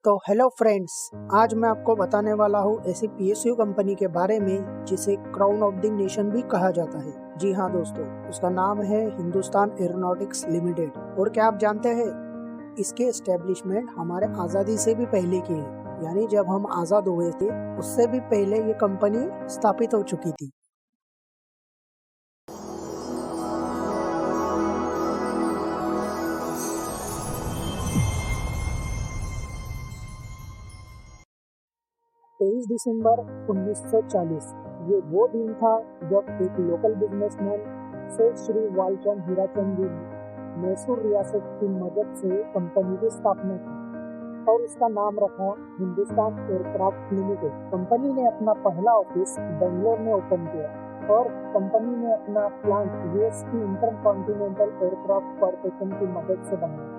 तो hello friends, आज मैं आपको बताने वाला हूँ ऐसी पीएसयू कंपनी के बारे में जिसे क्राउन ऑफ द नेशन भी कहा जाता है। जी हाँ दोस्तों, उसका नाम है हिंदुस्तान एरोनॉटिक्स लिमिटेड। और क्या आप जानते हैं, इसके एस्टेब्लिशमेंट हमारे आज़ादी से भी पहले की है, यानी जब हम आज़ाद हुए थे उससे भी पहले ये कंपनी स्थापित हो चुकी थी। तेईस दिसंबर 1940 ये वो दिन था जब एक लोकल बिजनेसमैन सेठ श्री वालचंद हीराचंद जी ने मैसूर रियासत की मदद से कंपनी की स्थापना की और उसका नाम रखा हिंदुस्तान एयरक्राफ्ट लिमिटेड। कंपनी ने अपना पहला ऑफिस बेंगलोर में ओपन किया और कंपनी ने अपना प्लांट यूएस की इंटरकॉन्टिनेंटल एयरक्राफ्ट कॉर्पोरेशन की मदद से बनाया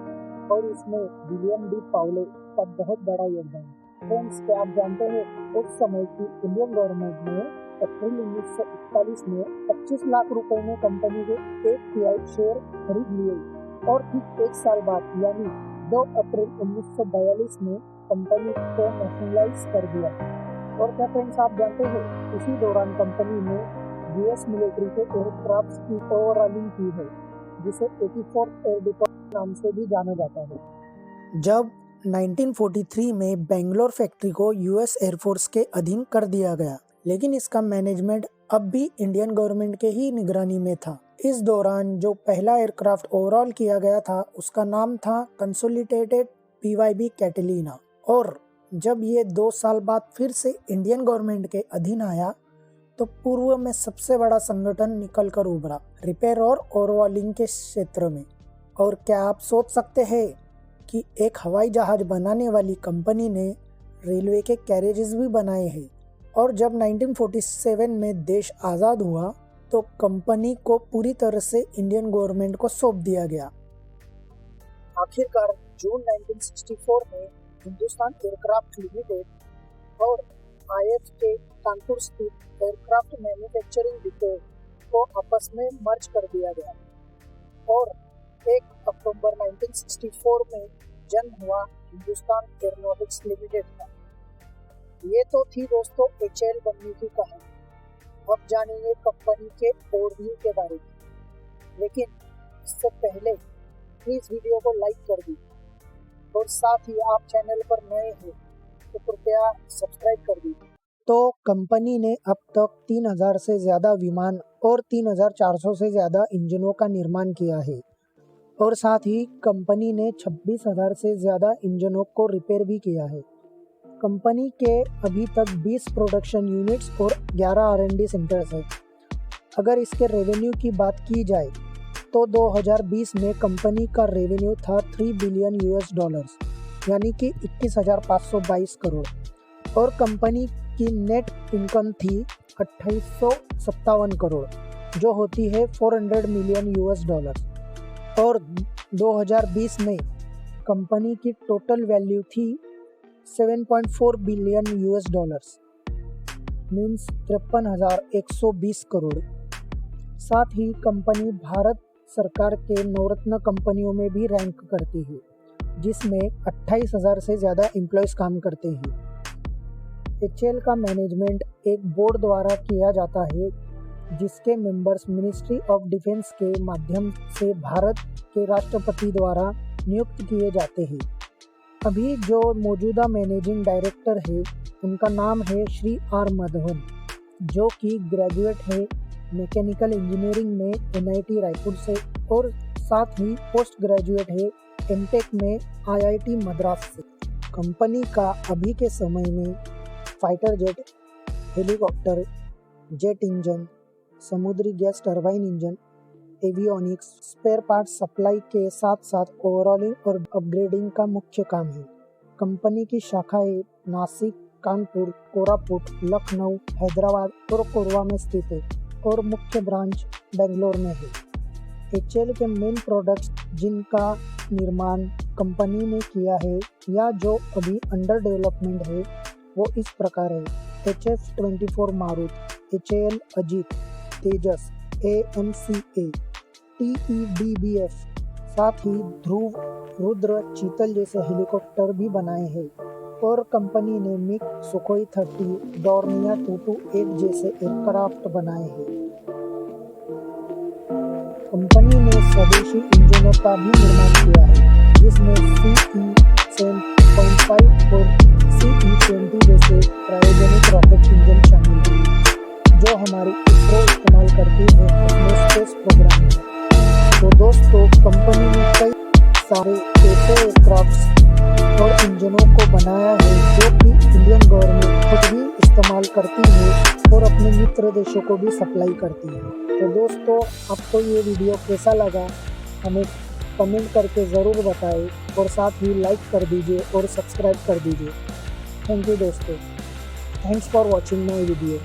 और इसमें विलियम डी पाउले का बहुत बड़ा योगदान। फ्रेंड्स, क्या आप जानते हैं उस समय की इंडियन गवर्नमेंट ने अप्रैल 1941 में 25 लाख रुपए में कंपनी के 1/3 शेयर खरीद लिए और ठीक एक साल बाद यानी 2 अप्रैल 1942 में कंपनी को नेशनलाइज कर दिया। और क्या फ्रेंड्स, आप जानते हैं इसी दौरान कंपनी ने यूएस मिलिट्री के एयरक्राफ्ट की ओवरऑलिंग की है, जिसे 84th एयर डिपो नाम से भी जाना जाता है। जब 1943 में बेंगलोर फैक्ट्री को यूएस एयरफोर्स के अधीन कर दिया गया, लेकिन इसका मैनेजमेंट अब भी इंडियन गवर्नमेंट के ही निगरानी में था। इस दौरान जो पहला एयरक्राफ्ट ओवरऑल किया गया था उसका नाम था कंसोलिडेटेड पीवाईबी कैटलीना। और जब ये 2 साल बाद फिर से इंडियन गवर्नमेंट के अधीन आया तो पूर्व में सबसे बड़ा संगठन निकल कर उभरा रिपेयर और ओवरऑलिंग के क्षेत्र में। और क्या आप सोच सकते हैं कि एक हवाई जहाज बनाने वाली कंपनी ने रेलवे के कैरेजेस भी बनाए हैं। और जब 1947 में देश आज़ाद हुआ तो कंपनी को पूरी तरह से इंडियन गवर्नमेंट को सौंप दिया गया। आखिरकार जून 1964 में हिंदुस्तान एयरक्राफ्ट लिमिटेड और आईएफ के कानपुर स्थित एयरक्राफ्ट मैन्युफैक्चरिंग डिपो को आपस में मर्ज कर दिया गया और 1 अक्टूबर 1964 में जन्म हुआ हिंदुस्तान एरोनॉटिक्स लिमिटेड का। ये तो थी दोस्तों एचएएल बनने की कहानी। अब जानेंगे कंपनी के ओवरव्यू के बारे में, लेकिन इससे पहले प्लीज वीडियो को लाइक कर दीजिए और साथ ही आप चैनल पर नए हैं तो कृपया सब्सक्राइब कर दीजिए। तो कंपनी ने अब तक 3000 से ज़्यादा विमान और 3400 से ज़्यादा इंजनों का निर्माण किया है और साथ ही कंपनी ने 26,000 से ज़्यादा इंजनों को रिपेयर भी किया है। कंपनी के अभी तक 20 प्रोडक्शन यूनिट्स और 11 R&D सेंटर्स हैं। अगर इसके रेवेन्यू की बात की जाए तो 2020 में कंपनी का रेवेन्यू था $3 बिलियन यानी कि 21,522 करोड़ और कंपनी की नेट इनकम थी 2857 करोड़ जो होती है $400 मिलियन और 2020 में कंपनी की टोटल वैल्यू थी $7.4 बिलियन मीन्स 53,120 करोड़। साथ ही कंपनी भारत सरकार के नवरत्न कंपनियों में भी रैंक करती है, जिसमें 28,000 से ज़्यादा एम्प्लॉयज़ काम करते हैं। एचएएल का मैनेजमेंट एक बोर्ड द्वारा किया जाता है, जिसके मेंबर्स मिनिस्ट्री ऑफ डिफेंस के माध्यम से भारत के राष्ट्रपति द्वारा नियुक्त किए जाते हैं। अभी जो मौजूदा मैनेजिंग डायरेक्टर है उनका नाम है श्री आर माधवन, जो कि ग्रेजुएट है मैकेनिकल इंजीनियरिंग में एनआईटी रायपुर से और साथ ही पोस्ट ग्रेजुएट है एमटेक में आईआईटी मद्रास से। कंपनी का अभी के समय में fighter jet, helicopter, jet engine, समुद्री gas turbine engine, avionics, spare part supply के साथ साथ ओवरऑलिंग और अपग्रेडिंग का मुख्य काम है। कंपनी की शाखाएं नासिक, कानपुर, कोरापुट, लखनऊ, हैदराबाद और कोरबा में स्थित है और मुख्य ब्रांच बेंगलोर में है। एचएएल के मेन प्रोडक्ट्स जिनका निर्माण कंपनी ने किया है या जो अभी अंडर डेवलपमेंट है वो इस प्रकार है: HF-24 मारुत, एचएएल अजीत, तेजस, AMCA, TEDBF, साथ ही ध्रुव, रुद्र, चीतल जैसे हेलीकॉप्टर भी बनाए हैं। और कंपनी ने मिग सुखोई 30, डोर्नियर 221 जैसे एयरक्राफ्ट बनाए हैं। कंपनी ने स्वदेशी इंजनों का भी निर्माण किया है, जिसमें CE-7.5 और CE-20 जैसे क्रायोजेनिक रॉकेट इंजन शामिल हैं, जो हमारी इसरो इस्तेमाल करती है अपने स्पेस प्रोग्राम में। तो दोस्तों, कंपनी ने कई सारे ऐसे एयरक्राफ्ट और इंजनों को बनाया है जो कि इंडियन गवर्नमेंट खुद भी इस्तेमाल करती है और अपने मित्र देशों को भी सप्लाई करती है। तो दोस्तों, आपको ये वीडियो कैसा लगा हमें कमेंट करके ज़रूर बताएं और साथ ही लाइक कर दीजिए और सब्सक्राइब कर दीजिए। थैंक यू दोस्तों, thanks for watching my video.